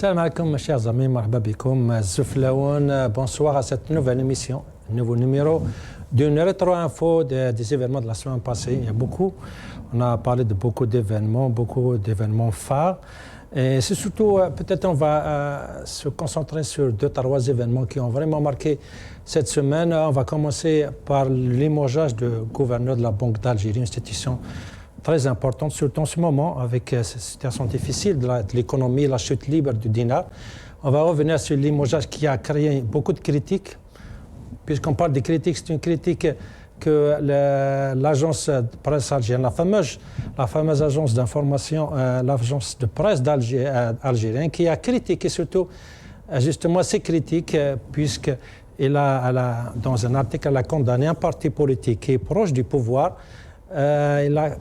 Salam alaikum mes chers amis, marhaba bikoum, Zouflaoun, bonsoir à cette nouvelle émission, nouveau numéro d'une rétro-info des événements de la semaine passée. Il y a beaucoup, on a parlé de beaucoup d'événements phares. Et c'est surtout, peut-être on va se concentrer sur 2-3 événements qui ont vraiment marqué cette semaine. On va commencer par limogeage du gouverneur de la Banque d'Algérie, une institution très importante, surtout en ce moment, avec cette situation difficile de l'économie, la chute libre du dinar. On va revenir sur le limogeage qui a créé beaucoup de critiques. Puisqu'on parle de critiques, c'est une critique que l'agence de presse algérienne, la fameuse agence d'information, l'agence de presse algérienne, qui a critiqué surtout justement ces critiques, puisqu'elle a, dans un article, elle a condamné un parti politique qui est proche du pouvoir,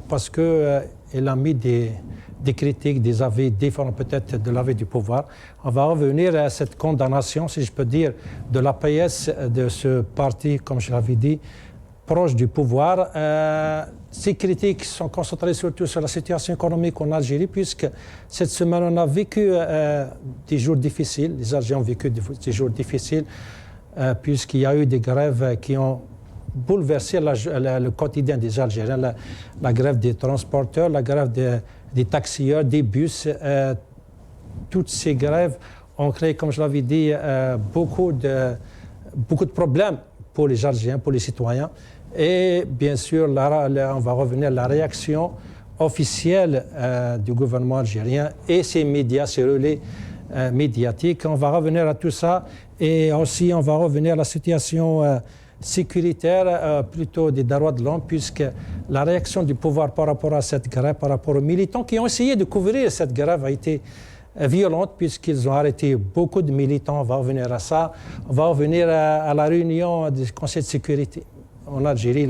parce qu'elle a mis des critiques, des avis différents peut-être de l'avis du pouvoir. On va revenir à cette condamnation, si je peux dire, de l'APS, de ce parti, comme je l'avais dit, proche du pouvoir. Ces critiques sont concentrées surtout sur la situation économique en Algérie, puisque cette semaine, on a vécu des jours difficiles. Les Algériens ont vécu des jours difficiles, puisqu'il y a eu des grèves qui ont bouleversé le quotidien des Algériens. La grève des transporteurs, la grève des taxieurs, des bus. Toutes ces grèves ont créé, comme je l'avais dit, beaucoup de problèmes pour les Algériens, pour les citoyens. Et bien sûr, on va revenir à la réaction officielle du gouvernement algérien et ses médias, ses relais médiatiques. On va revenir à tout ça et aussi on va revenir à la situation sécuritaire, plutôt des droits de l'homme, puisque la réaction du pouvoir par rapport à cette grève, par rapport aux militants qui ont essayé de couvrir cette grève a été violente, puisqu'ils ont arrêté beaucoup de militants. On va revenir à ça. On va revenir à la réunion du Conseil de sécurité en Algérie.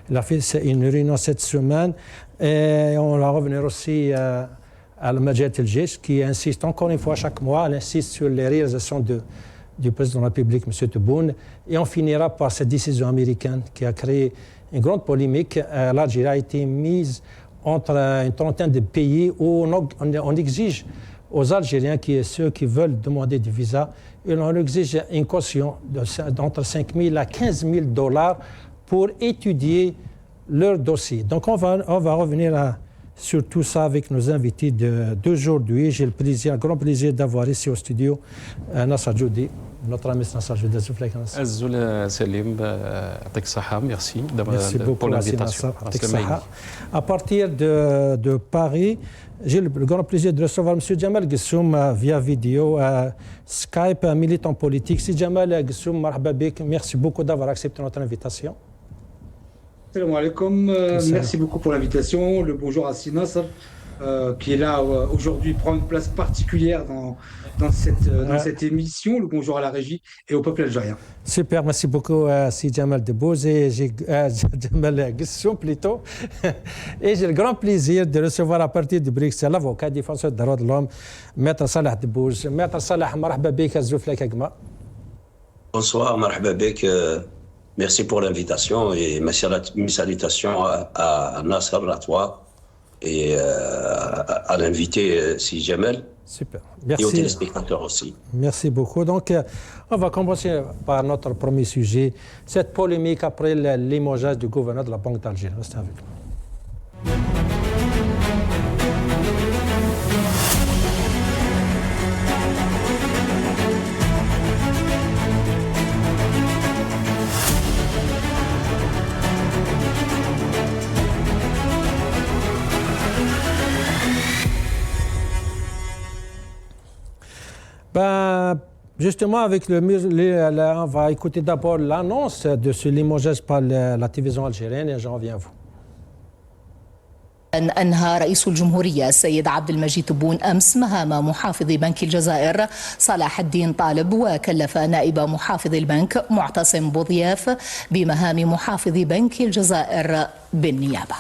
Il a fait une réunion cette semaine. Et on va revenir aussi à la Majid El-Jesh, qui insiste encore une fois chaque mois, elle insiste sur les réalisations du président de la République, M. Tebboune. Et on finira par cette décision américaine qui a créé une grande polémique. L'Algérie a été mise entre une trentaine de pays où on exige aux Algériens, ceux qui veulent demander des visas, et on exige une caution d'entre 5 000 à 15 000 $ pour étudier leur dossier. Donc on va revenir sur tout ça avec nos invités d'aujourd'hui. J'ai le grand plaisir d'avoir ici au studio Nassar Djoudi, notre ami Nassar Djoudi. Azoula Salim, merci pour l'invitation. À partir de Paris, j'ai le grand plaisir de recevoir M. Jamal Gessoum via vidéo, Skype, un militant politique. Si Jamal Gessoum, marhaba bik, merci beaucoup d'avoir accepté notre invitation. Salam alaikum, merci beaucoup pour l'invitation. Le bonjour à Nassar, qui est là aujourd'hui, prend une place particulière dans cette émission. Le bonjour à la régie et au peuple algérien. Super, merci beaucoup Si Jamal Debouze et Jamal Gessoum plutôt. Et j'ai le grand plaisir de recevoir à partir de Bruxelles l'avocat défenseur des droits de l'homme, Maître Salah Debouze. Maître Salah, marhaba bik, Zouflek Agma. Bonsoir, marhaba bik. Merci pour l'invitation et mes salutations à Nassar, à toi et à l'invité Si Jamal. Super. Merci. Et aux téléspectateurs aussi. Merci beaucoup. Donc, on va commencer par notre premier sujet, cette polémique après le limogeage du gouverneur de la Banque d'Algérie. Restez avec nous. Justement, on va écouter d'abord l'annonce de ce limogeage par la télévision algérienne et j'en reviens à vous. أنهى رئيس الجمهورية السيد عبد المجيد تبون أمس مهام محافظ بنك الجزائر صلاح الدين طالب، وكلف نائب محافظ البنك معتصم بوضياف بمهام محافظ بنك الجزائر بالنيابة.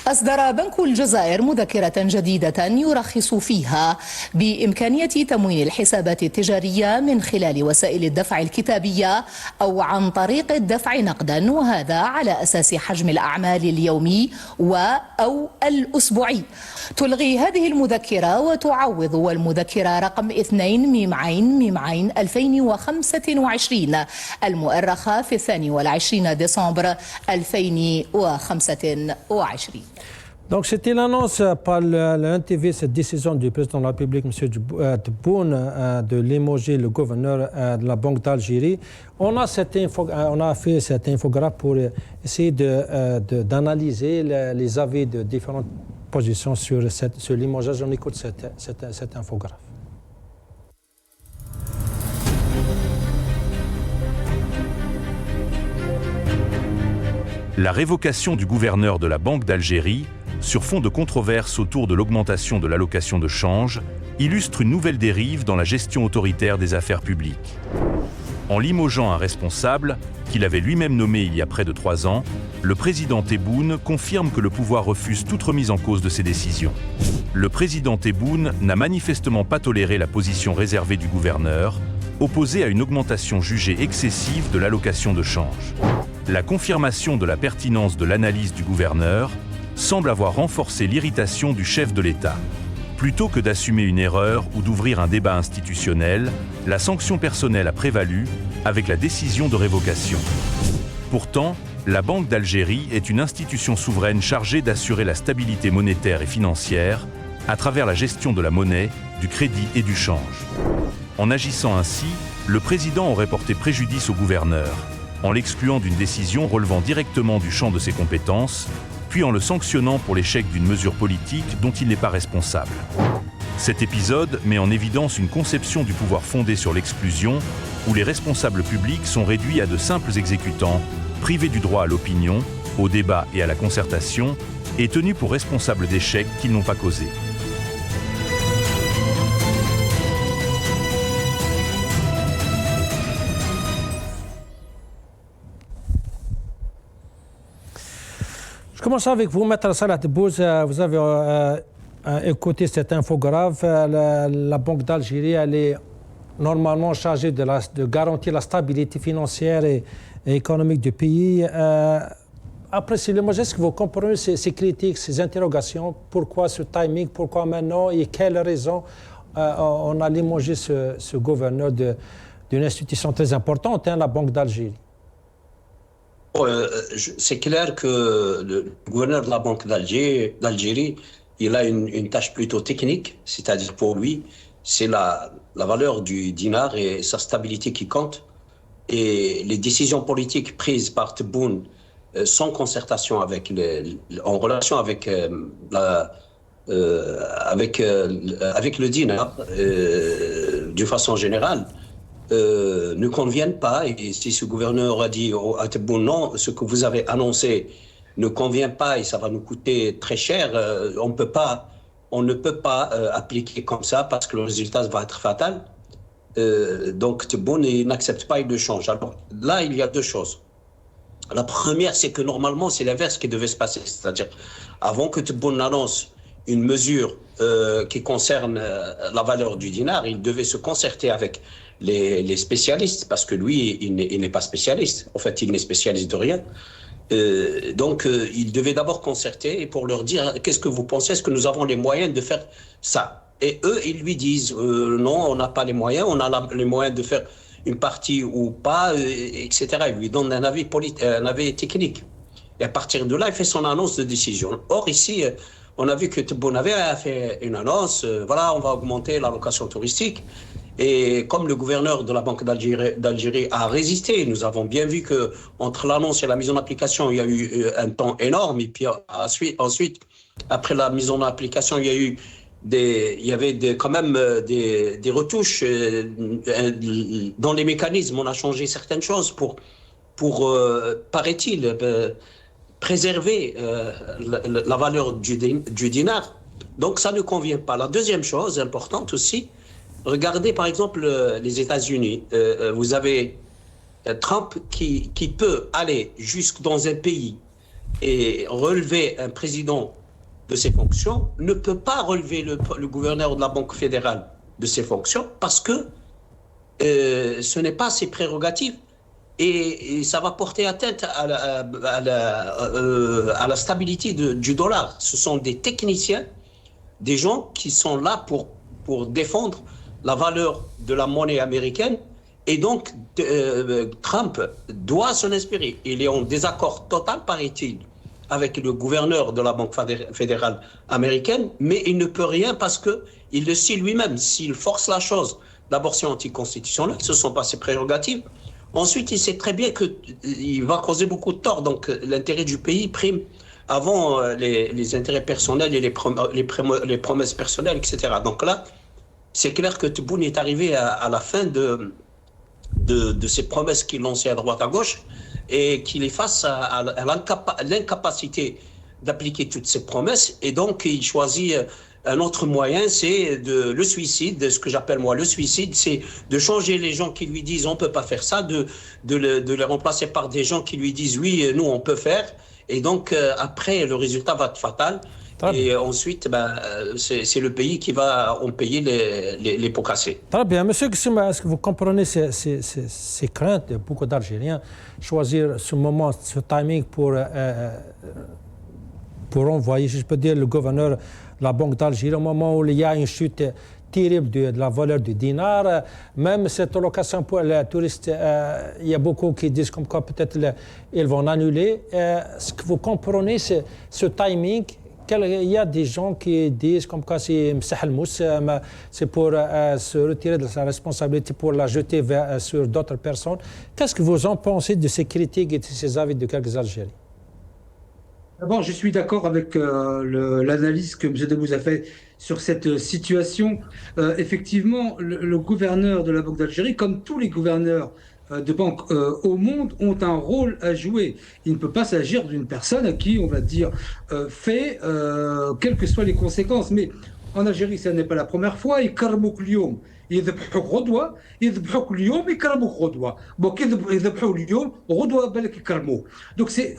أصدر بنك الجزائر مذكرة جديدة يرخص فيها بإمكانية تموين الحسابات التجارية من خلال وسائل الدفع الكتابية أو عن طريق الدفع نقدا، وهذا على أساس حجم الأعمال اليومي أو الأسبوعي. تلغي هذه المذكرة وتعوض المذكرة رقم 2/2025 المؤرخة في 22 ديسمبر 2025. Donc c'était l'annonce par l'NTV, cette décision du président de la République, M. Tebboune, de limoger le gouverneur de la Banque d'Algérie. On a fait cette infographe pour essayer d'analyser les avis de différentes positions sur ce limogeage. On écoute cette infographe. La révocation du gouverneur de la Banque d'Algérie, sur fond de controverses autour de l'augmentation de l'allocation de change, illustre une nouvelle dérive dans la gestion autoritaire des affaires publiques. En limogeant un responsable, qu'il avait lui-même nommé il y a près de 3 ans, le président Tebboune confirme que le pouvoir refuse toute remise en cause de ses décisions. Le président Tebboune n'a manifestement pas toléré la position réservée du gouverneur, opposée à une augmentation jugée excessive de l'allocation de change. La confirmation de la pertinence de l'analyse du gouverneur semble avoir renforcé l'irritation du chef de l'État. Plutôt que d'assumer une erreur ou d'ouvrir un débat institutionnel, la sanction personnelle a prévalu avec la décision de révocation. Pourtant, la Banque d'Algérie est une institution souveraine chargée d'assurer la stabilité monétaire et financière à travers la gestion de la monnaie, du crédit et du change. En agissant ainsi, le président aurait porté préjudice au gouverneur, en l'excluant d'une décision relevant directement du champ de ses compétences, puis en le sanctionnant pour l'échec d'une mesure politique dont il n'est pas responsable. Cet épisode met en évidence une conception du pouvoir fondée sur l'exclusion, où les responsables publics sont réduits à de simples exécutants, privés du droit à l'opinion, au débat et à la concertation, et tenus pour responsables d'échecs qu'ils n'ont pas causés. Je commence avec vous, Maître Salah Tebboune. Vous avez écouté cette infographe. La Banque d'Algérie, elle est normalement chargée de garantir la stabilité financière et économique du pays. Après ce limogeage, est-ce que vous comprenez ces critiques, ces interrogations? Pourquoi ce timing? Pourquoi maintenant? Et quelles raisons on a limogé ce gouverneur d'une institution très importante, la Banque d'Algérie? C'est clair que le gouverneur de la Banque d'Algérie, il a une tâche plutôt technique, c'est-à-dire pour lui, c'est la valeur du dinar et sa stabilité qui compte. Et les décisions politiques prises par Tebboune sans concertation en relation avec le dinar, d'une façon générale, ne conviennent pas. Et si ce gouverneur a dit à Tebboune non, ce que vous avez annoncé ne convient pas et ça va nous coûter très cher, on ne peut pas appliquer comme ça parce que le résultat va être fatal. Donc Tebboune n'accepte pas, il le change. Alors là, il y a 2 choses. La première, c'est que normalement, c'est l'inverse qui devait se passer. C'est-à-dire, avant que Tebboune annonce une mesure qui concerne la valeur du dinar, il devait se concerter avec les spécialistes, parce que lui, il n'est pas spécialiste. En fait, il n'est spécialiste de rien. Donc, il devait d'abord concerter et pour leur dire, qu'est-ce que vous pensez? Est-ce que nous avons les moyens de faire ça? Et eux, ils lui disent, non, on n'a pas les moyens, on a les moyens de faire une partie ou pas, etc. Il lui donne un avis technique. Et à partir de là, il fait son annonce de décision. Or, ici, on a vu que Tebboune avait fait une annonce, voilà, on va augmenter l'allocation touristique. Et comme le gouverneur de la Banque d'Algérie a résisté, nous avons bien vu qu'entre l'annonce et la mise en application, il y a eu un temps énorme. Et puis ensuite, après la mise en application, il y avait quand même des retouches dans les mécanismes. On a changé certaines choses pour paraît-il, préserver la valeur du dinar. Donc ça ne convient pas. La deuxième chose importante aussi, regardez par exemple les États-Unis. Vous avez Trump qui peut aller jusque dans un pays et relever un président de ses fonctions ne peut pas relever le gouverneur de la Banque fédérale de ses fonctions parce que ce n'est pas ses prérogatives et ça va porter atteinte à la stabilité du dollar. Ce sont des techniciens, des gens qui sont là pour défendre la valeur de la monnaie américaine et donc Trump doit s'en inspirer. Il est en désaccord total, paraît-il, avec le gouverneur de la Banque fédérale américaine, mais il ne peut rien parce qu'il le sait lui-même. S'il force la chose, d'abord c'est anticonstitutionnel, ce ne sont pas ses prérogatives. Ensuite, il sait très bien qu'il va causer beaucoup de tort, donc l'intérêt du pays prime avant les intérêts personnels et les promesses personnelles, etc. Donc là, c'est clair que Tebboune est arrivé à la fin de ces promesses qu'il lançait à droite à gauche et qu'il est face à l'incapacité d'appliquer toutes ces promesses et donc il choisit un autre moyen, c'est le suicide, ce que j'appelle moi le suicide, c'est de changer les gens qui lui disent on peut pas faire ça, de les remplacer par des gens qui lui disent oui, nous on peut faire et donc après le résultat va être fatal. Et ensuite, c'est le pays qui va en payer les pots cassés. Très bien. Monsieur Ghessim, est-ce que vous comprenez ces craintes de beaucoup d'Algériens choisir ce moment, ce timing pour envoyer, je peux dire, le gouverneur de la Banque d'Algérie au moment où il y a une chute terrible de la valeur du dinar. Même cette allocation pour les touristes, il y a beaucoup qui disent comme quoi peut-être ils vont annuler. Est-ce que vous comprenez ce timing? Il y a des gens qui disent comme quoi c'est pour se retirer de sa responsabilité, pour la jeter sur d'autres personnes. Qu'est-ce que vous en pensez de ces critiques et de ces avis de quelques Algériens? D'abord, je suis d'accord avec l'analyse que M. Debbouze a faite sur cette situation. Effectivement, le gouverneur de la Banque d'Algérie, comme tous les gouverneurs de banques au monde, ont un rôle à jouer. Il ne peut pas s'agir d'une personne à qui on va dire fait, quelles que soient les conséquences. Mais en Algérie, ce n'est pas la première fois. يكرموك اليوم يذبحوك غدوة يذبحوك اليوم يكرموك غدوة bon يذبحوك اليوم غدوة بالك يكرموك. Donc c'est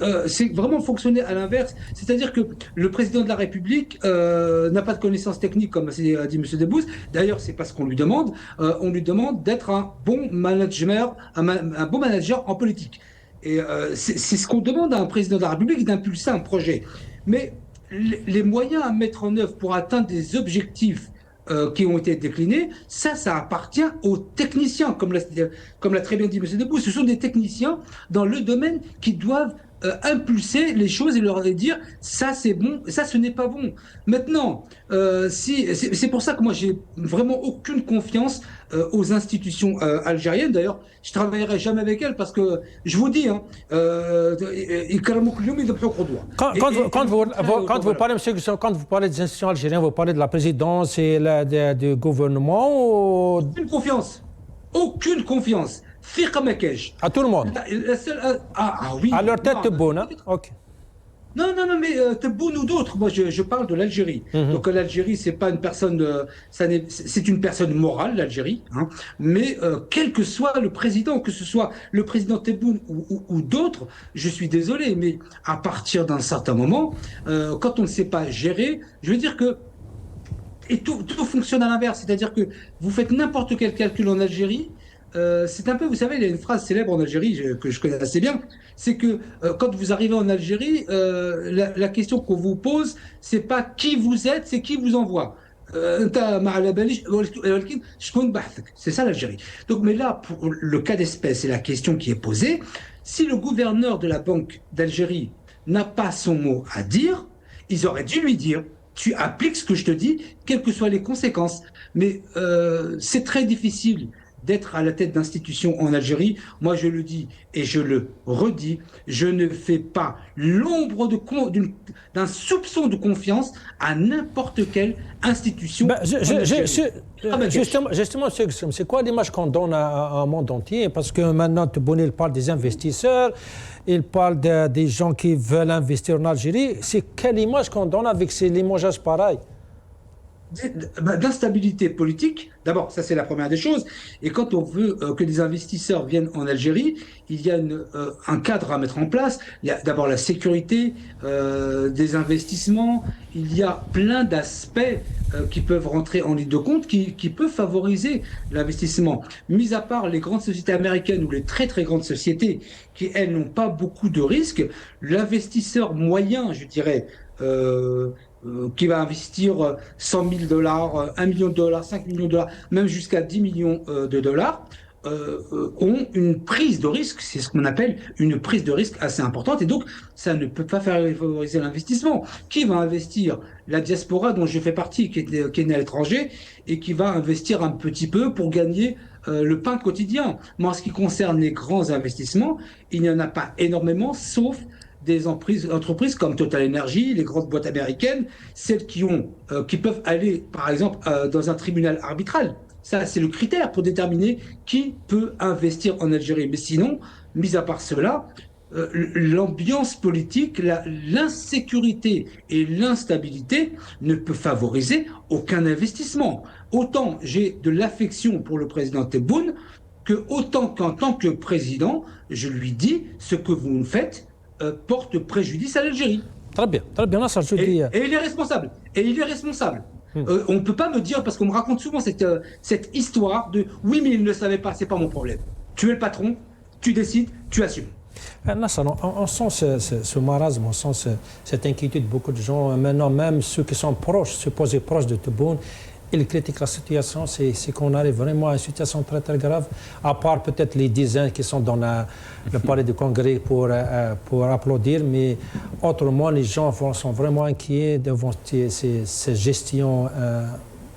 vraiment fonctionner à l'inverse, c'est-à-dire que le président de la République n'a pas de connaissances techniques comme a dit M. Debbouze. D'ailleurs, c'est pas ce qu'on lui demande. On lui demande d'être un bon manager, un bon manager en politique. Et c'est ce qu'on demande à un président de la République, d'impulser un projet. Mais les moyens à mettre en œuvre pour atteindre des objectifs qui ont été déclinés, ça appartient aux techniciens, comme l'a très bien dit M. Debbouze. Ce sont des techniciens dans le domaine qui doivent impulser les choses et leur dire ça c'est bon, ça ce n'est pas bon. Maintenant, c'est pour ça que moi j'ai vraiment aucune confiance aux institutions algériennes. D'ailleurs, je travaillerai jamais avec elles parce que je vous dis, quand vous parlez des institutions algériennes, vous parlez de la présidence et du gouvernement ou... Aucune confiance. À tout le monde. Oui. À leur tête, Tebboune, hein? Ok. Non, mais Tebboune ou d'autres. Moi, je parle de l'Algérie. Donc, l'Algérie, c'est pas une personne, c'est une personne morale, l'Algérie. Hein. Mais quel que soit le président, que ce soit le président Tebboune ou d'autres, je suis désolé, mais à partir d'un certain moment, quand on ne sait pas gérer, je veux dire que et tout fonctionne à l'inverse, c'est-à-dire que vous faites n'importe quel calcul en Algérie. C'est un peu, vous savez, il y a une phrase célèbre en Algérie que je connais assez bien, c'est que quand vous arrivez en Algérie, la question qu'on vous pose, c'est pas qui vous êtes, c'est qui vous envoie. C'est ça l'Algérie. Donc, mais là, pour le cas d'espèce et la question qui est posée, si le gouverneur de la Banque d'Algérie n'a pas son mot à dire, ils auraient dû lui dire tu appliques ce que je te dis, quelles que soient les conséquences. Mais c'est très difficile d'être à la tête d'institutions en Algérie. Moi, je le dis et je le redis, je ne fais pas l'ombre d'un soupçon de confiance à n'importe quelle institution. Justement, c'est quoi l'image qu'on donne à un monde entier? Parce que maintenant, Tebboune, il parle des investisseurs, il parle des gens qui veulent investir en Algérie. C'est quelle image qu'on donne avec ces limogeages pareils? d'instabilité politique. D'abord, ça c'est la première des choses. Et quand on veut que des investisseurs viennent en Algérie, il y a un cadre à mettre en place. Il y a d'abord la sécurité des investissements. Il y a plein d'aspects qui peuvent rentrer en ligne de compte, qui peuvent favoriser l'investissement. Mis à part les grandes sociétés américaines ou les très très grandes sociétés qui, elles, n'ont pas beaucoup de risques, l'investisseur moyen, je dirais, qui va investir 100 000 $, 1 million de dollars, 5 millions de dollars, même jusqu'à 10 millions de dollars, ont une prise de risque, c'est ce qu'on appelle une prise de risque assez importante, et donc ça ne peut pas favoriser l'investissement. Qui va investir? La diaspora dont je fais partie, qui est née à l'étranger, et qui va investir un petit peu pour gagner le pain quotidien. Mais en ce qui concerne les grands investissements, il n'y en a pas énormément, sauf des entreprises comme Total Energy, les grandes boîtes américaines, celles qui peuvent aller, par exemple, dans un tribunal arbitral. Ça, c'est le critère pour déterminer qui peut investir en Algérie. Mais sinon, mis à part cela, l'ambiance politique, l'insécurité et l'instabilité ne peuvent favoriser aucun investissement. Autant j'ai de l'affection pour le président Tebboune, autant qu'en tant que président, je lui dis ce que vous faites porte préjudice à l'Algérie. Très bien, là, ça je dis. Et il est responsable. On ne peut pas me dire, parce qu'on me raconte souvent cette histoire de « oui, mais il ne savait pas, c'est pas mon problème ». Tu es le patron, tu décides, tu assumes. On sent ce marasme, on sent cette inquiétude de beaucoup de gens. Maintenant, même ceux qui sont proches, supposés proches de Tebboune, ils critiquent la situation. C'est qu'on arrive vraiment à une situation très très grave, à part peut-être les dizaines qui sont dans le palais du Congrès pour applaudir, mais autrement, les gens sont vraiment inquiets devant ces gestions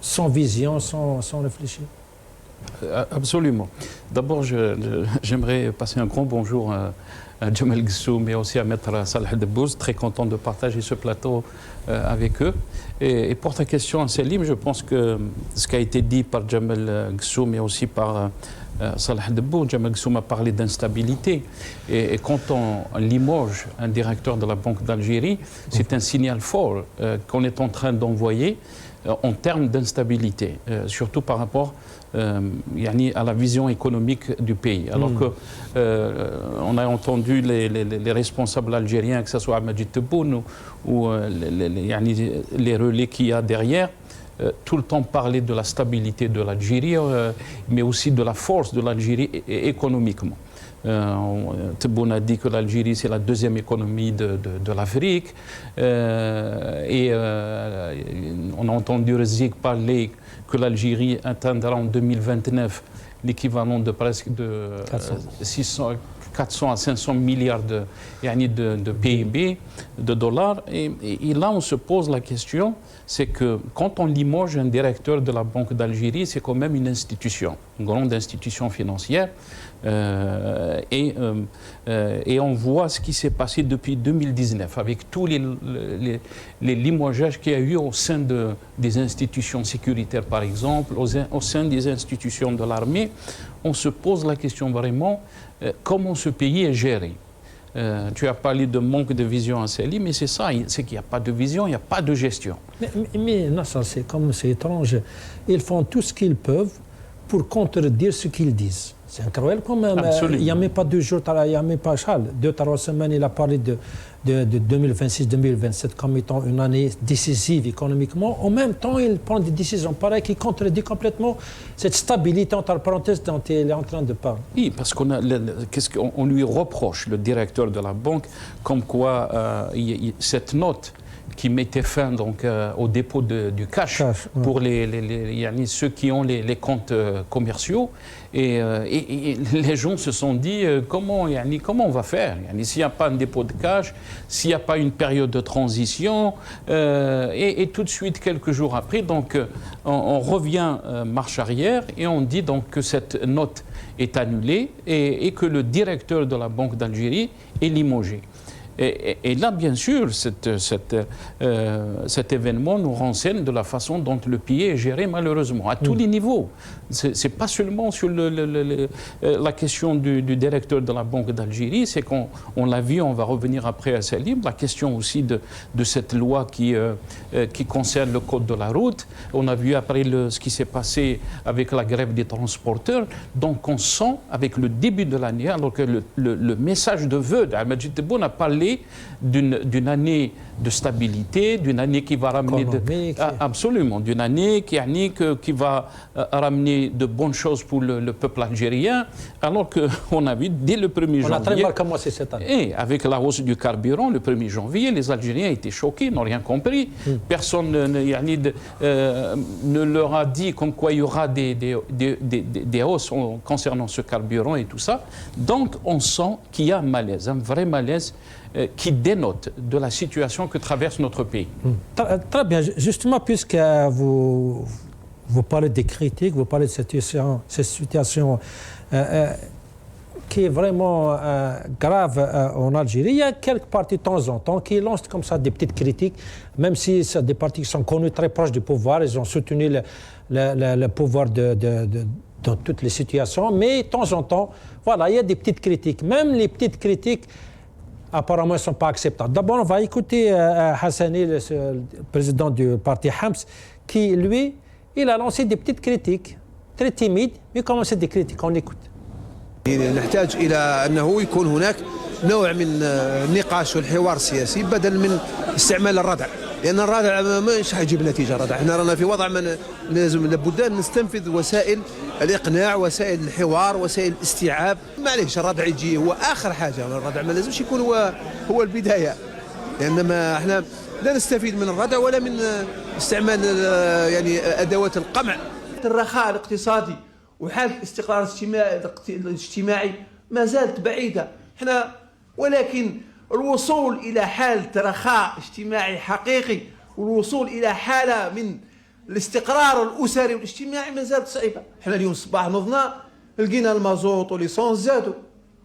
sans vision, sans réfléchir. Absolument. D'abord, j'aimerais passer un grand bonjour à Djemal Ghessoum, mais aussi à Maître Salah Debbouz, très content de partager ce plateau avec eux. Et pour ta question, Selim, je pense que ce qui a été dit par Djemal Ghessoum, mais aussi par Salah Debbouz, Djemal Ghessoum a parlé d'instabilité. Et quand on limoge un directeur de la Banque d'Algérie, c'est un signal fort qu'on est en train d'envoyer en termes d'instabilité, surtout par rapport à la vision économique du pays. Alors que on a entendu les responsables algériens, que ce soit Majid Tebboune ou les relais qu'il y a derrière, tout le temps parler de la stabilité de l'Algérie, mais aussi de la force de l'Algérie économiquement. Tebboune a dit que l'Algérie c'est la deuxième économie de l'Afrique, et on a entendu Rezik parler que l'Algérie atteindra en 2029 l'équivalent de presque 400 à 500 milliards de PIB, de dollars. Et là, on se pose la question, c'est que quand on limoge un directeur de la Banque d'Algérie, c'est quand même une institution, une grande institution financière. Et on voit ce qui s'est passé depuis 2019 avec tous les limogeages qu'il y a eu au sein des institutions sécuritaires, par exemple, au sein des institutions de l'armée. On se pose la question vraiment comment ce pays est géré. Tu as parlé de manque de vision à Selim, mais c'est ça, c'est qu'il n'y a pas de vision, il n'y a pas de gestion. Mais non, c'est étrange. Ils font tout ce qu'ils peuvent pour contredire ce qu'ils disent. C'est incroyable quand même. Il n'y a même pas 2 jours, il n'y a même pas Charles. 2-3 semaines, il a parlé de 2026-2027 comme étant une année décisive économiquement. En même temps, il prend des décisions pareilles qui contredisent complètement cette stabilité entre parenthèses dont il est en train de parler. Oui, parce qu'est-ce qu'on lui reproche, le directeur de la banque, comme quoi cette note qui mettait fin donc au dépôt du cash pour ceux qui ont les comptes commerciaux. Et les gens se sont dit comment on va faire s'il n'y a pas un dépôt de cash, s'il n'y a pas une période de transition, et tout de suite quelques jours après donc on revient marche arrière et on dit donc que cette note est annulée et que le directeur de la Banque d'Algérie est limogé. Et là, bien sûr, cet événement nous renseigne de la façon dont le pays est géré, malheureusement, à tous les niveaux. Ce n'est pas seulement sur la question du directeur de la Banque d'Algérie, c'est qu'on l'a vu, on va revenir après à Salim, la question aussi de cette loi qui concerne le code de la route. On a vu après ce qui s'est passé avec la grève des transporteurs. Donc on sent, avec le début de l'année, alors que le message de vœu d'Ahmed Tebboune a parlé d'une année de stabilité, d'une année qui va ramener absolument, d'une année qui va ramener de bonnes choses pour le peuple algérien, alors qu'on a vu dès le 1er janvier... On a très mal commencé cette année. Et avec la hausse du carburant, le 1er janvier, les Algériens étaient choqués, n'ont rien compris. Personne ne leur a dit comme quoi il y aura des hausses concernant ce carburant et tout ça. Donc on sent qu'il y a un malaise, un vrai malaise qui dénote de la situation que traverse notre pays. Très bien. Justement, puisque vous parlez des critiques, vous parlez de cette situation qui est vraiment grave en Algérie, il y a quelques partis de temps en temps qui lancent comme ça des petites critiques, même si c'est des partis qui sont connus très proches du pouvoir, ils ont soutenu le pouvoir dans toutes les situations, mais de temps en temps, voilà, il y a des petites critiques. Même les petites critiques, apparemment, ne sont pas acceptables. D'abord, on va écouter Hassani, le président du parti Hams, qui, lui, il a lancé des petites critiques, très timides, mais comment c'est des critiques, on écoute. نحتاج إلى أنه يكون هناك نوع من النقاش والحوار السياسي بدل من استعمال الردع، لأن الردع مش حيجيب نتيجة. الردع احنا رانا في وضع من لابد أن نستنفذ وسائل الإقناع، وسائل الحوار، وسائل الاستيعاب. معليش الردع يجي هو آخر حاجة، الردع ما لازمش يكون هو البداية، لأن ما احنا لا نستفيد من الردع ولا من استعمال يعني أدوات القمع. الرخاء الاقتصادي وحالة الاستقرار الاجتماعي ما زالت بعيدة، ولكن الوصول إلى حالة رخاء اجتماعي حقيقي والوصول إلى حالة من الاستقرار الأسري والاجتماعي ما زالت صعيبة. احنا اليوم الصباح نضنا لقينا المازوت والليسونس زادوا،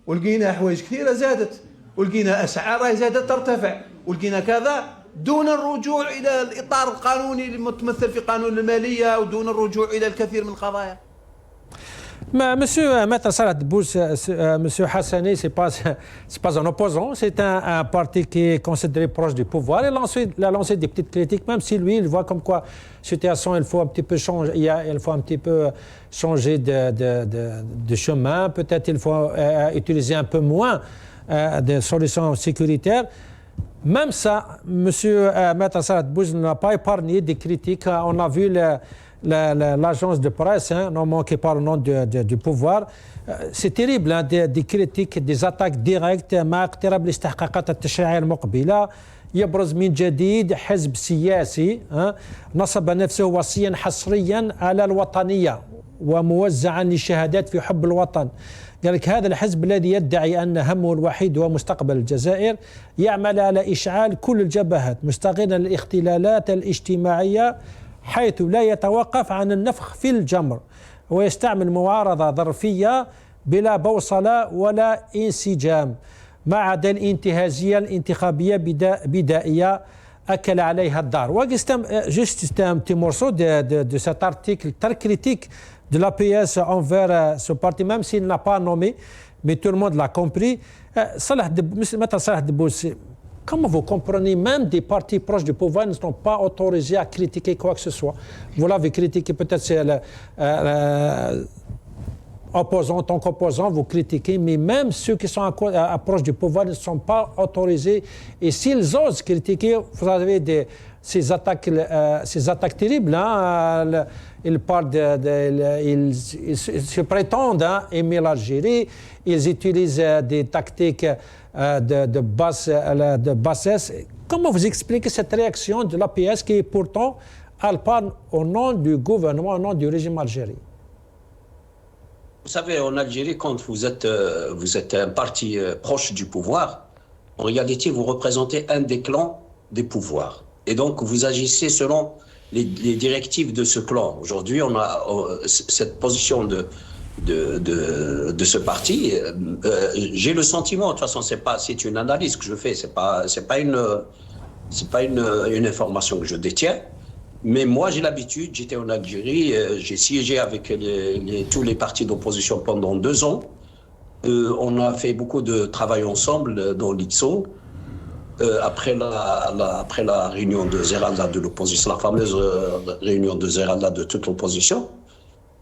ولقينا حوايج كثيرة زادت، ولقينا أسعار زادت ترتفع، ولقينا كذا دون الرجوع إلى الإطار القانوني المتمثل في قانون المالية، ودون الرجوع إلى الكثير من القضايا. Monsieur Maître Salah Debbouze, Monsieur Hassani, ce n'est pas un opposant, c'est un parti qui est considéré proche du pouvoir. Il a lancé des petites critiques, même si lui, il voit comme quoi situation, il faut un petit peu changer, il faut un petit peu changer de chemin. Peut-être il faut utiliser un peu moins de solutions sécuritaires. Même ça, Monsieur Maître Salah Debbouze n'a pas épargné des critiques. On a vu l'agence de presse, normalement qui parle au nom du pouvoir, c'est terrible, des critiques, des attaques directes. مع اقتراب الاستحقاقات التشريعية المقبلة يبرز من جديد حزب سياسي نصب نفسه وصيا حصريا على الوطنية وموزعا للشهادات في حب الوطن. قال لك هذا الحزب الذي يدعي أن همه الوحيد هو مستقبل الجزائر يعمل على إشعال كل الجبهات مستغلا الاختلالات الاجتماعية حيث لا يتوقف عن النفخ في الجمر ويستعمل معارضة ظرفية بلا بوصلة ولا انسجام ما عدا الانتهازية الانتخابية بدائية أكل عليها الدار. Juste un petit morceau de cet article très critique de l'APS envers ce parti, même s'il n'a pas nommé, mais tout le monde l'a compris. Maître Salah Debbouze, comment vous comprenez, même des partis proches du pouvoir ne sont pas autorisés à critiquer quoi que ce soit? Vous l'avez critiqué, peut-être c'est opposant, en tant qu'opposant, vous critiquez, mais même ceux qui sont proches du pouvoir ne sont pas autorisés. Et s'ils osent critiquer, vous avez ces attaques terribles. Ils parlent ils se prétendent aimer l'Algérie. Ils utilisent des tactiques de bassesse. Comment vous expliquez cette réaction de l'APS qui pourtant elle parle au nom du gouvernement, au nom du régime algérien? Vous savez, en Algérie, quand vous êtes un parti proche du pouvoir, en réalité, vous représentez un des clans des pouvoirs. Et donc, vous agissez selon les directives de ce clan. Aujourd'hui, on a cette position de ce parti. J'ai le sentiment, de toute façon, c'est une analyse que je fais, c'est pas une information que je détiens. Mais moi, j'ai l'habitude, j'étais en Algérie, j'ai siégé avec tous les partis d'opposition pendant 2 ans. On a fait beaucoup de travail ensemble dans l'ITSO. Après la réunion de Zeralda de l'opposition, la fameuse réunion de Zeralda de toute l'opposition.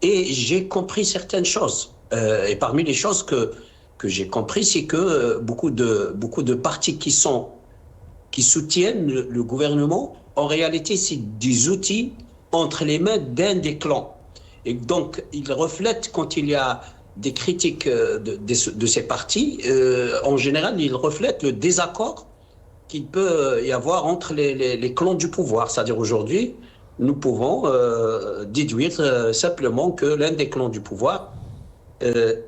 Et j'ai compris certaines choses. Et parmi les choses que j'ai compris, c'est que beaucoup de partis qui soutiennent le gouvernement, en réalité, c'est des outils entre les mains d'un des clans. Et donc, ils reflètent, quand il y a des critiques de ces partis, en général, ils reflètent le désaccord qu'il peut y avoir entre les clans du pouvoir. C'est-à-dire aujourd'hui, nous pouvons déduire simplement que l'un des clans du pouvoir est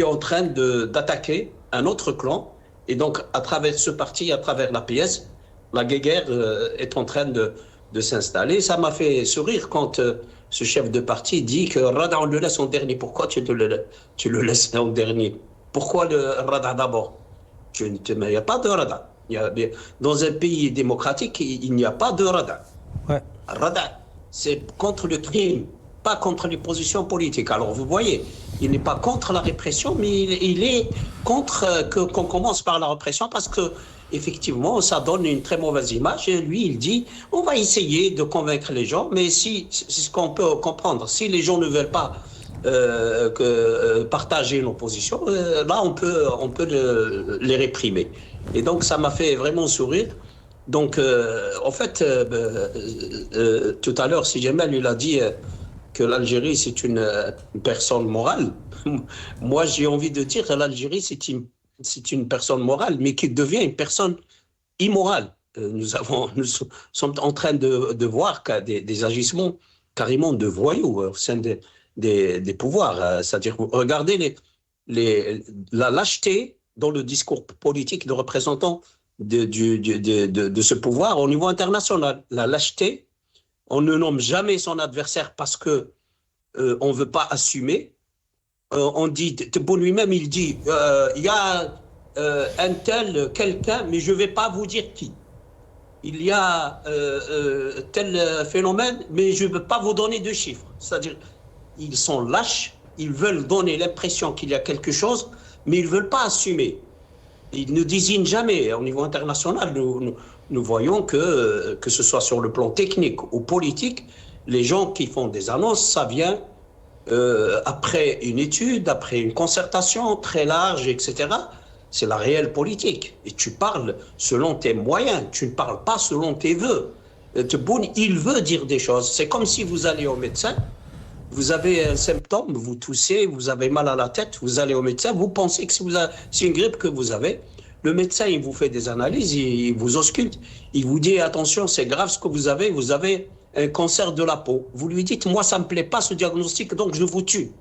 en train d'attaquer un autre clan. Et donc, à travers ce parti, à travers l'APS, la guéguerre est en train de s'installer. Ça m'a fait sourire quand ce chef de parti dit que Rada, on le laisse en dernier. Pourquoi tu le laisses en dernier? Pourquoi le Rada d'abord? Il n'y a pas de Rada. Dans un pays démocratique, il n'y a pas de Rada. Ouais. Rada, c'est contre le crime, pas contre les positions politiques. Alors vous voyez, il n'est pas contre la répression, mais il est contre qu'on commence par la répression parce que effectivement, ça donne une très mauvaise image. Et lui, il dit, on va essayer de convaincre les gens, mais c'est ce qu'on peut comprendre. Si les gens ne veulent pas partager nos positions, là, on peut les réprimer. Et donc, ça m'a fait vraiment sourire. Donc, en fait, tout à l'heure, si Jamal il a dit que l'Algérie, c'est une personne morale. Moi, j'ai envie de dire que l'Algérie, c'est une personne morale, mais qui devient une personne immorale. Nous sommes en train de voir des agissements carrément de voyous au sein des pouvoirs. C'est-à-dire, regardez la lâcheté dans le discours politique de représentants de ce pouvoir au niveau international. La lâcheté, on ne nomme jamais son adversaire parce que on ne veut pas assumer. On dit, Tebboune lui-même, il dit, il y a un tel quelqu'un, mais je ne vais pas vous dire qui. Il y a tel phénomène, mais je ne veux pas vous donner de chiffres. C'est-à-dire, ils sont lâches, ils veulent donner l'impression qu'il y a quelque chose, mais ils ne veulent pas assumer. Ils ne désignent jamais. Au niveau international, nous voyons que ce soit sur le plan technique ou politique, les gens qui font des annonces, ça vient après une étude, après une concertation très large, etc. C'est la réelle politique. Et tu parles selon tes moyens, tu ne parles pas selon tes vœux. Tebboune, il veut dire des choses. C'est comme si vous allez au médecin, vous avez un symptôme, vous toussez, vous avez mal à la tête, vous allez au médecin, vous pensez que c'est une grippe que vous avez. Le médecin, il vous fait des analyses, il vous ausculte, il vous dit attention, c'est grave ce que vous avez un cancer de la peau. Vous lui dites, moi, ça ne me plaît pas ce diagnostic, donc je vous tue.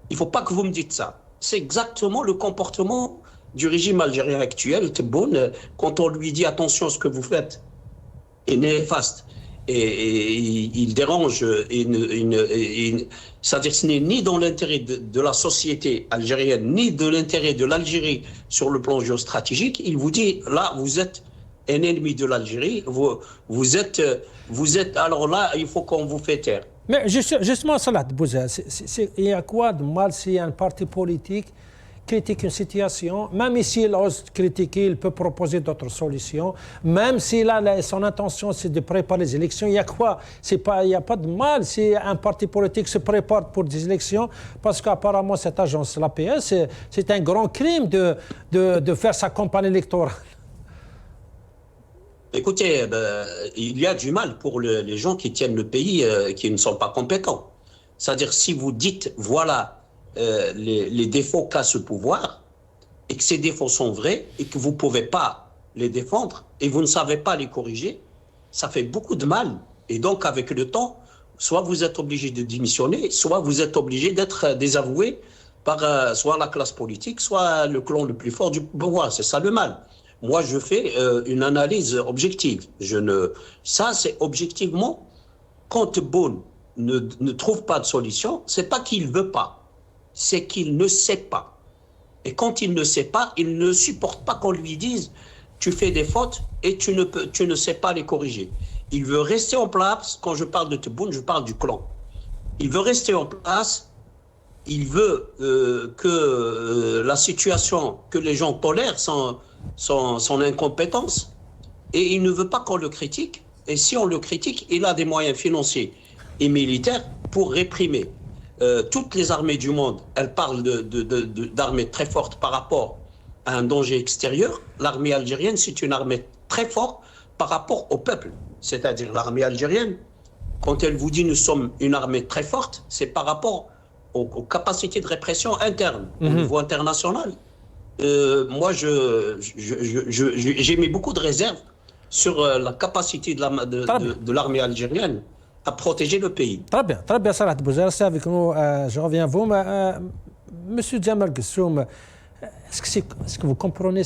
Il ne faut pas que vous me dites ça. C'est exactement le comportement du régime algérien actuel, Tebboune, quand on lui dit attention, ce que vous faites est néfaste. Et il dérange, c'est-à-dire que ce n'est ni dans l'intérêt de la société algérienne, ni de l'intérêt de l'Algérie sur le plan géostratégique. Il vous dit, là, vous êtes un ennemi de l'Algérie, vous êtes, alors là, il faut qu'on vous fait taire. Mais justement, Salah Bouza, il y a quoi de mal si un parti politique critique une situation, même s'il ose critiquer, il peut proposer d'autres solutions, même si là, son intention c'est de préparer les élections, il y a quoi? Il n'y a pas de mal si un parti politique se prépare pour des élections, parce qu'apparemment cette agence, l'APS, c'est un grand crime de faire sa campagne électorale. Écoutez, il y a du mal pour les gens qui tiennent le pays, qui ne sont pas compétents. C'est-à-dire, si vous dites, voilà, les défauts qu'a ce pouvoir, et que ces défauts sont vrais, et que vous ne pouvez pas les défendre, et vous ne savez pas les corriger, ça fait beaucoup de mal. Et donc, avec le temps, soit vous êtes obligé de démissionner, soit vous êtes obligé d'être désavoué par soit la classe politique, soit le clan le plus fort du pouvoir. C'est ça le mal. Moi, je fais une analyse objective. Ça, c'est objectivement, quand Tebboune ne trouve pas de solution, c'est pas qu'il ne veut pas. c'est qu'il ne sait pas. Et quand il ne sait pas, il ne supporte pas qu'on lui dise « tu fais des fautes et tu ne sais pas les corriger ». Il veut rester en place. Quand je parle de Tebboune, je parle du clan. Il veut rester en place. Il veut que la situation, que les gens tolèrent son incompétence. Et il ne veut pas qu'on le critique. Et si on le critique, il a des moyens financiers et militaires pour réprimer. Toutes les armées du monde, elles parlent d'armées très fortes par rapport à un danger extérieur. L'armée algérienne, c'est une armée très forte par rapport au peuple. C'est-à-dire l'armée algérienne, quand elle vous dit nous sommes une armée très forte, c'est par rapport aux capacités de répression interne, au niveau international. Moi, j'ai mis beaucoup de réserves sur la capacité de l'armée algérienne à protéger le pays. Très bien, Salah Dbouza, c'est avec nous, je reviens à vous. Monsieur Djemal Gessoum, est-ce que vous comprenez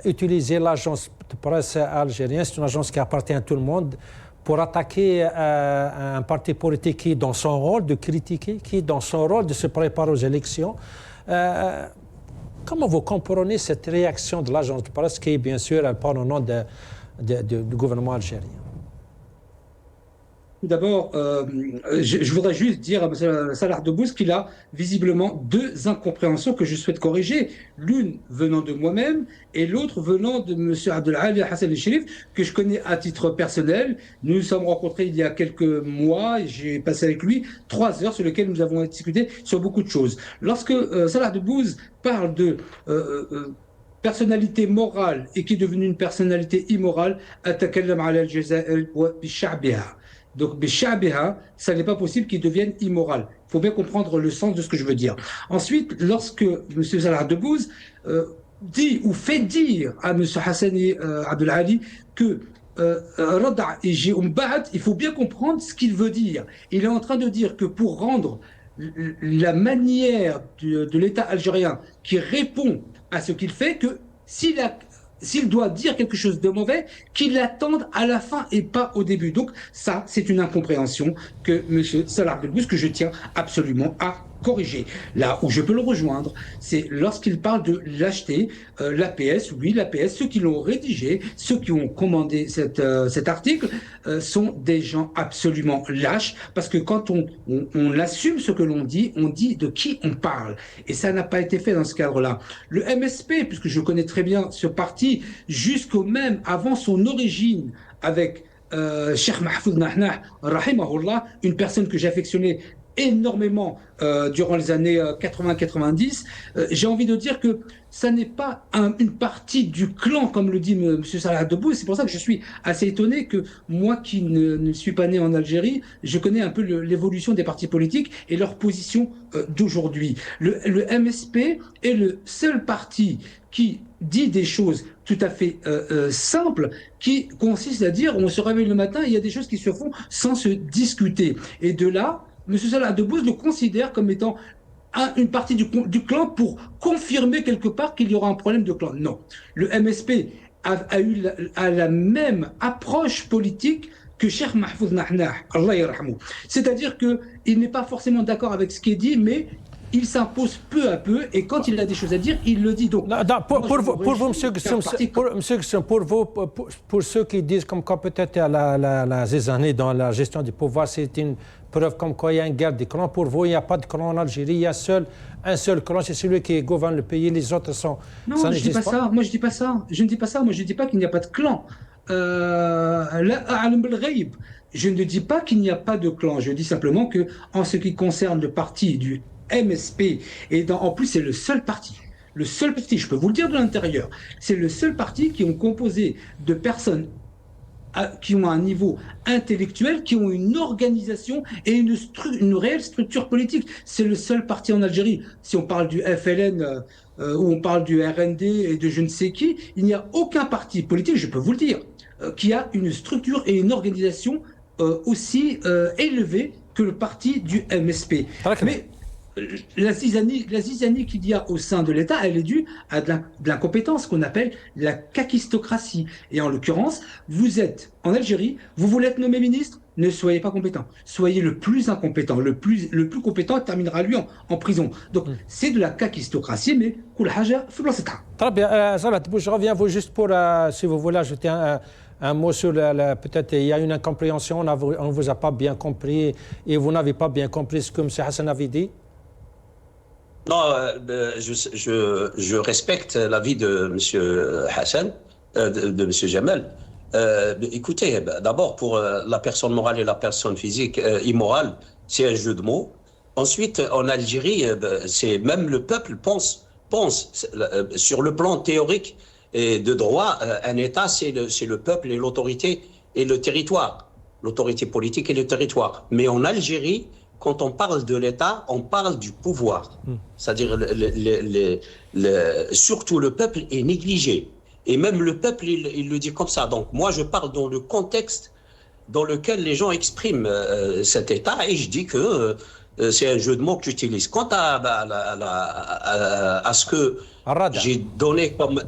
utiliser l'agence de presse algérienne, c'est une agence qui appartient à tout le monde, pour attaquer un parti politique qui est dans son rôle de critiquer, qui est dans son rôle de se préparer aux élections. Comment vous comprenez cette réaction de l'agence de presse qui, bien sûr, elle parle au nom du gouvernement algérien? Tout d'abord, je voudrais juste dire à M. Salah Debbouz qu'il a visiblement deux incompréhensions que je souhaite corriger. L'une venant de moi-même et l'autre venant de M. Abdelali Hassan El-Chérif, que je connais à titre personnel. Nous nous sommes rencontrés il y a quelques mois et j'ai passé avec lui 3 heures sur lesquelles nous avons discuté sur beaucoup de choses. Lorsque Salah Debbouz parle de personnalité morale et qui est devenue une personnalité immorale, أتكلم على الجزائر بشعبها. Donc, Béchabiha, ça n'est pas possible qu'il devienne immoral. Il faut bien comprendre le sens de ce que je veux dire. Ensuite, lorsque M. Salah Debbouz dit ou fait dire à M. Hassani Abdelali que Rada et Jeumbad, il faut bien comprendre ce qu'il veut dire. Il est en train de dire que pour rendre la manière de l'État algérien qui répond à ce qu'il fait, que s'il doit dire quelque chose de mauvais, qu'il l'attende à la fin et pas au début. Donc ça, c'est une incompréhension que M. Salah Debbouz, que je tiens absolument à corriger. Là où je peux le rejoindre, c'est lorsqu'il parle de lâcheté, l'APS, oui, l'APS, ceux qui l'ont rédigé, ceux qui ont commandé cet article, sont des gens absolument lâches, parce que quand on assume ce que l'on dit, on dit de qui on parle. Et ça n'a pas été fait dans ce cadre-là. Le MSP, puisque je connais très bien ce parti, jusqu'au même, avant son origine avec Cheikh Mahfouz Nahnah, rahimahullah, une personne que j'affectionnais énormément durant les années 80-90, j'ai envie de dire que ça n'est pas une partie du clan, comme le dit M. Salah Debbouz. C'est pour ça que je suis assez étonné que moi, qui ne suis pas né en Algérie, je connais un peu l'évolution des partis politiques et leur position d'aujourd'hui. Le MSP est le seul parti qui dit des choses tout à fait simples, qui consistent à dire on se réveille le matin, il y a des choses qui se font sans se discuter. Et de là, M. Salah Debbouz le considère comme étant une partie du clan pour confirmer quelque part qu'il y aura un problème de clan. Non. Le MSP a eu la même approche politique que Cheikh Mahfouz Nahnah, Allah yarhamou. C'est-à-dire qu'il n'est pas forcément d'accord avec ce qui est dit, mais il s'impose peu à peu, et quand il a des choses à dire, il le dit. Donc, pour vous, pour ceux qui disent comme quoi peut-être la zizanie dans la gestion du pouvoir, c'est une preuve comme quoi il y a une guerre des clans. Pour vous, il n'y a pas de clan en Algérie, il y a un seul clan, c'est celui qui gouverne le pays, les autres sont... Non, je ne dis pas ça, moi je ne dis pas ça, je ne dis pas qu'il n'y a pas de clan. Je ne dis pas qu'il n'y a pas de clan, je dis simplement que en ce qui concerne le parti du MSP, et en plus c'est le seul parti, je peux vous le dire de l'intérieur, c'est le seul parti qui ont composé de personnes qui ont un niveau intellectuel, qui ont une organisation et une réelle structure politique. C'est le seul parti en Algérie. Si on parle du FLN ou on parle du RND et de je ne sais qui, il n'y a aucun parti politique, je peux vous le dire, qui a une structure et une organisation aussi élevée que le parti du MSP. Mais la zizanie qu'il y a au sein de l'État, elle est due à de l'incompétence qu'on appelle la kakistocratie. Et en l'occurrence, vous êtes en Algérie, vous voulez être nommé ministre, ne soyez pas compétent. Soyez le plus incompétent. Le plus compétent terminera lui en prison. Donc, c'est de la kakistocratie, mais Très bien. Salah Tebboune, je reviens à vous juste pour, si vous voulez ajouter un mot sur peut-être il y a une incompréhension, on ne vous a pas bien compris et vous n'avez pas bien compris ce que M. Hassan avait dit. Non, je respecte l'avis de M. Hassan, de M. Jamel. Écoutez, d'abord, pour la personne morale et la personne physique immorale, c'est un jeu de mots. Ensuite, en Algérie, c'est même le peuple pense sur le plan théorique et de droit, un État, c'est le peuple et l'autorité et le territoire, l'autorité politique et le territoire. Mais en Algérie, quand on parle de l'État, on parle du pouvoir. C'est-à-dire, surtout le peuple est négligé. Et même le peuple, il le dit comme ça. Donc moi, je parle dans le contexte dans lequel les gens expriment cet État, et je dis que c'est un jeu de mots que j'utilise. Quant à ce que j'ai donné comme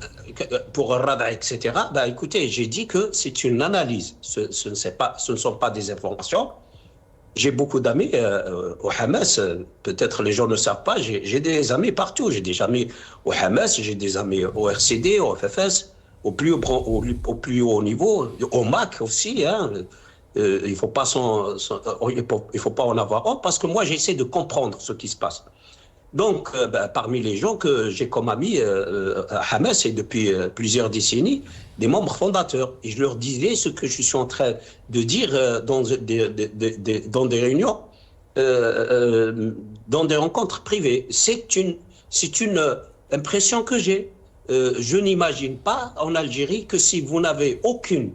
pour Rada, etc., écoutez, j'ai dit que c'est une analyse. Ce ne sont pas des informations. J'ai beaucoup d'amis au Hamas. Peut-être les gens ne savent pas. J'ai des amis partout. J'ai des amis au Hamas, j'ai des amis au RCD, au FFS, au plus haut niveau, au MAC aussi. Hein. Il ne faut pas en avoir honte, parce que moi, j'essaie de comprendre ce qui se passe. Donc, parmi les gens que j'ai comme amis à Hamas, et depuis plusieurs décennies, des membres fondateurs. Et je leur disais ce que je suis en train de dire dans des réunions, dans des rencontres privées. C'est une impression que j'ai. Je n'imagine pas en Algérie que si vous n'avez aucune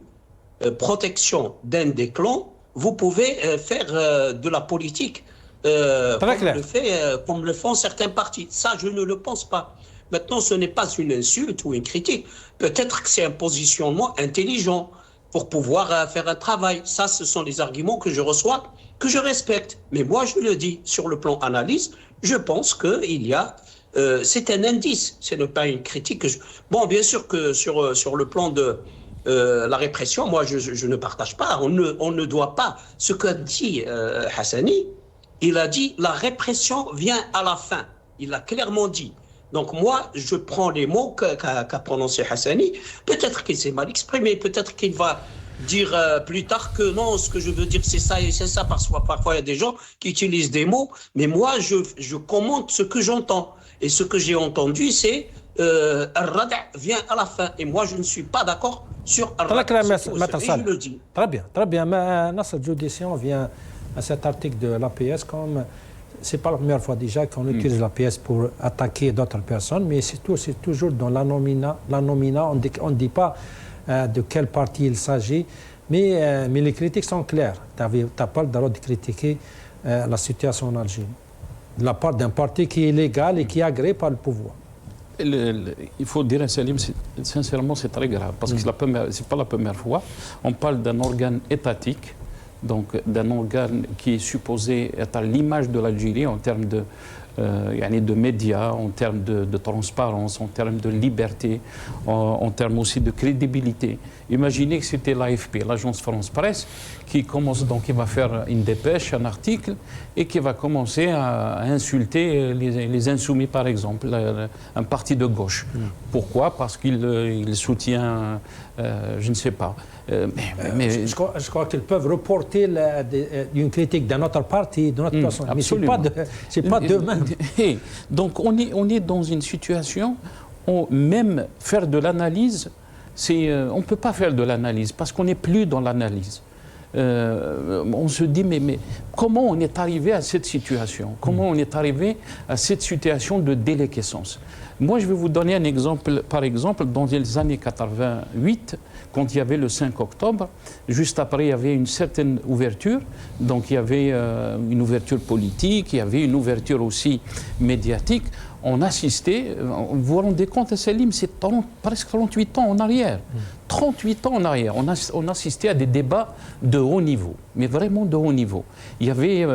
protection d'un des clans, vous pouvez faire de la politique comme le font certains partis. Ça, je ne le pense pas. Maintenant, ce n'est pas une insulte ou une critique. Peut-être que c'est un positionnement intelligent pour pouvoir faire un travail. Ça, ce sont les arguments que je reçois, que je respecte. Mais moi, je le dis, sur le plan analyse, je pense qu'il y a... c'est un indice, ce n'est pas une critique. Bon, bien sûr que sur le plan de la répression, moi, je ne partage pas. On ne doit pas... Ce qu'a dit Hassani, il a dit la répression vient à la fin. Il l'a clairement dit. Donc moi, je prends les mots qu'a prononcé Hassani. Peut-être qu'il s'est mal exprimé, peut-être qu'il va dire plus tard que non, ce que je veux dire c'est ça et c'est ça. Parfois, il y a des gens qui utilisent des mots, mais moi, je commente ce que j'entends. Et ce que j'ai entendu, c'est Al-Rada vient à la fin. Et moi, je ne suis pas d'accord sur Al-Rada. Je le dis. Très bien, très bien. Mais notre judiciaire vient à cet article de l'APS comme... C'est pas la première fois déjà qu'on utilise l'APS pour attaquer d'autres personnes, mais c'est toujours dans l'anonymat. On ne dit pas de quel parti il s'agit, mais les critiques sont claires. Tu n'as pas le droit de critiquer la situation en Algérie, de la part d'un parti qui est légal et qui est agréé par le pouvoir. Il faut dire, Salim, sincèrement, c'est très grave, parce que ce n'est pas la première fois. On parle d'un organe étatique, donc d'un organe qui est supposé être à l'image de l'Algérie en termes de médias, en termes de transparence, en termes de liberté, en termes aussi de crédibilité. Imaginez que c'était l'AFP, l'agence France Presse, qui va faire une dépêche, un article, et qui va commencer à insulter les insoumis, par exemple, un parti de gauche. Pourquoi? Parce qu'il soutient, je ne sais pas. Je crois qu'ils peuvent reporter une critique d'un autre parti, d'une autre personne. Mais ce n'est pas d'eux-mêmes. Donc on est dans une situation où même faire de l'analyse, on ne peut pas faire de l'analyse parce qu'on n'est plus dans l'analyse. On se dit, mais comment on est arrivé à cette situation? Comment on est arrivé à cette situation de déliquescence? Moi, je vais vous donner un exemple. Par exemple, dans les années 88, quand il y avait le 5 octobre, juste après, il y avait une certaine ouverture. Donc, il y avait une ouverture politique, il y avait une ouverture aussi médiatique. On assistait, vous vous rendez compte, Salim, c'est presque 38 ans en arrière. 38 ans en arrière, on assistait à des débats de haut niveau, mais vraiment de haut niveau. Il y avait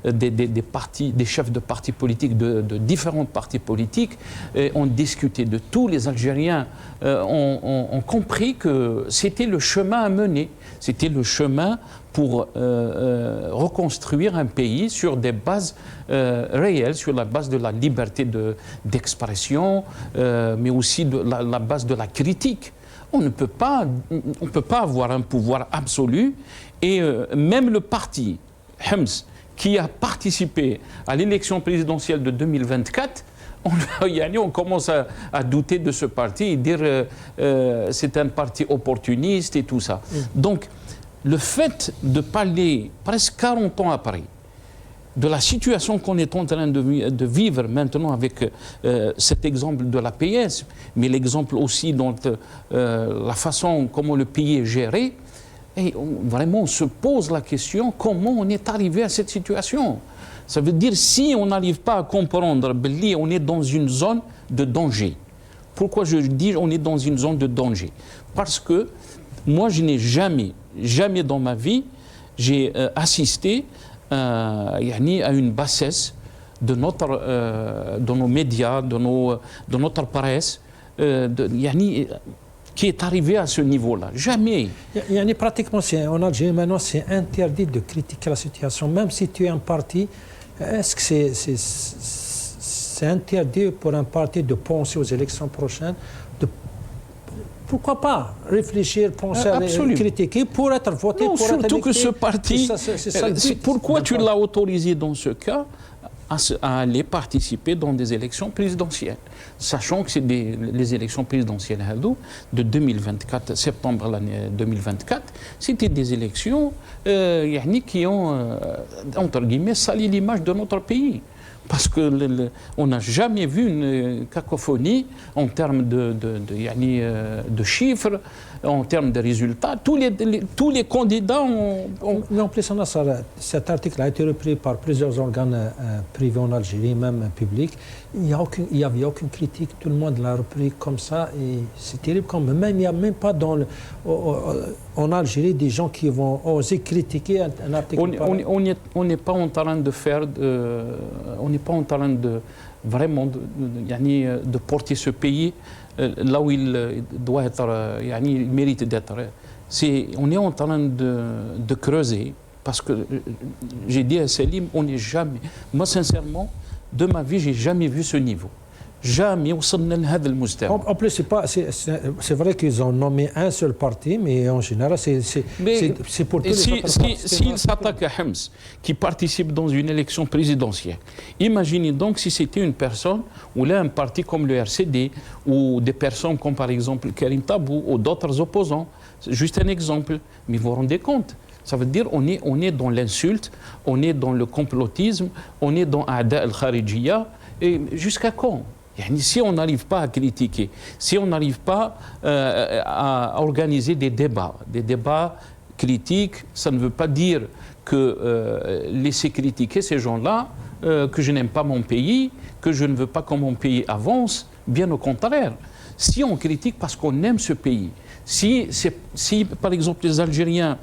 des chefs de partis politiques, de différents partis politiques, et on discutait de tout. Les Algériens ont compris que c'était le chemin à mener, c'était le chemin pour reconstruire un pays sur des bases réelles, sur la base de la liberté d'expression, mais aussi de la base de la critique. On ne peut pas avoir un pouvoir absolu, et même le parti Hems, qui a participé à l'élection présidentielle de 2024, on commence à douter de ce parti et dire c'est un parti opportuniste et tout ça. Donc, le fait de parler presque 40 ans après de la situation qu'on est en train de vivre maintenant avec cet exemple de la PS, mais l'exemple aussi dans la façon comment le pays est géré, et vraiment on se pose la question comment on est arrivé à cette situation. Ça veut dire si on n'arrive pas à comprendre, on est dans une zone de danger. Pourquoi je dis on est dans une zone de danger? Parce que moi je n'ai jamais dans ma vie j'ai assisté à une bassesse de nos médias, de notre presse, qui est arrivée à ce niveau-là. Jamais. Pratiquement, en Algérie, maintenant, c'est interdit de critiquer la situation. Même si tu es un parti, est-ce que c'est interdit pour un parti de penser aux élections prochaines? Pourquoi pas réfléchir, penser à critiquer pour être voté, non, pour surtout être électé. Que ce parti, pourquoi tu l'as autorisé dans ce cas à aller participer dans des élections présidentielles, sachant que c'est les élections présidentielles de 2024, septembre l'année 2024, c'était des élections qui ont, entre guillemets, sali l'image de notre pays. Parce qu'on n'a jamais vu une cacophonie en termes de chiffres, en termes de résultats. Tous les candidats ont... Mais en plus, cet article a été repris par plusieurs organes privés en Algérie, même publics. Il n'y avait aucune critique. Tout le monde l'a repris comme ça. Et c'est terrible quand même. Il n'y a même pas en Algérie des gens qui vont oser critiquer un article. On n'est pas en train de faire... on n'est pas en train de vraiment de porter ce pays là où il doit être, il mérite d'être. On est en train de creuser, parce que j'ai dit à Selim, on n'est jamais... Moi, sincèrement, de ma vie, j'ai jamais vu ce niveau. Jamais en plus, c'est vrai qu'ils ont nommé un seul parti, mais en général, c'est pour tous les autres partis. S'ils s'attaquent à Hems, qui participe dans une élection présidentielle, imaginez donc si c'était une personne, ou là un parti comme le RCD, ou des personnes comme par exemple Karim Tabou, ou d'autres opposants. Juste un exemple, mais vous vous rendez compte? Ça veut dire on est dans l'insulte, on est dans le complotisme, on est dans Aada al-Kharijiyya, et jusqu'à quand? Si on n'arrive pas à critiquer, si on n'arrive pas à organiser des débats critiques, ça ne veut pas dire que laisser critiquer ces gens-là, que je n'aime pas mon pays, que je ne veux pas que mon pays avance, bien au contraire. Si on critique parce qu'on aime ce pays, si par exemple les Algériens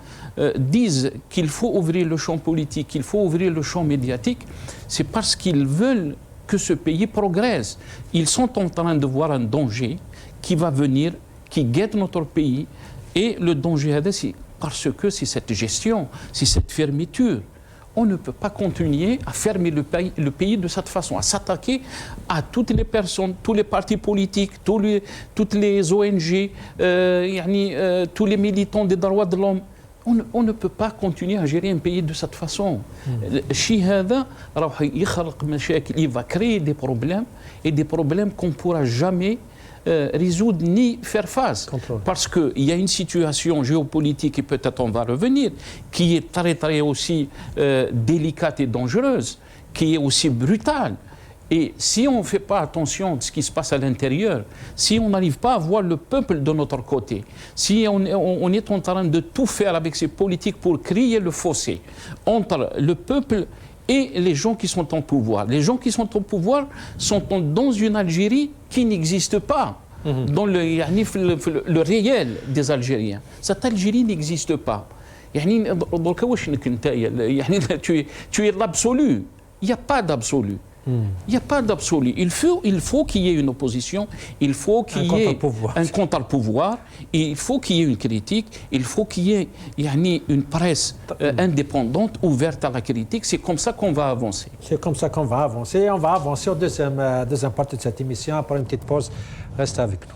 disent qu'il faut ouvrir le champ politique, qu'il faut ouvrir le champ médiatique, c'est parce qu'ils veulent que ce pays progresse. Ils sont en train de voir un danger qui va venir, qui guette notre pays, et le danger, c'est parce que c'est cette gestion, c'est cette fermeture. On ne peut pas continuer à fermer le pays de cette façon, à s'attaquer à toutes les personnes, tous les partis politiques, toutes les ONG, tous les militants des droits de l'homme. On ne peut pas continuer à gérer un pays de cette façon. Il va créer des problèmes, et des problèmes qu'on ne pourra jamais résoudre ni faire face. Parce qu'il y a une situation géopolitique, et peut-être on va revenir, qui est très très aussi délicate et dangereuse, qui est aussi brutale. Et si on ne fait pas attention à ce qui se passe à l'intérieur, si on n'arrive pas à voir le peuple de notre côté, si on est en train de tout faire avec ces politiques pour créer le fossé entre le peuple et les gens qui sont en pouvoir. Les gens qui sont au pouvoir sont dans une Algérie qui n'existe pas. dans le réel des Algériens. Cette Algérie n'existe pas. Tu es l'absolu. Il n'y a pas d'absolu. Il n'y a pas d'absolu. Il faut qu'il y ait une opposition, il faut qu'il y ait un contre-pouvoir, il faut qu'il y ait une critique, il faut qu'il y ait une presse indépendante, ouverte à la critique. C'est comme ça qu'on va avancer. C'est comme ça qu'on va avancer. On va avancer au deuxième partie de cette émission. Après une petite pause, restez avec nous.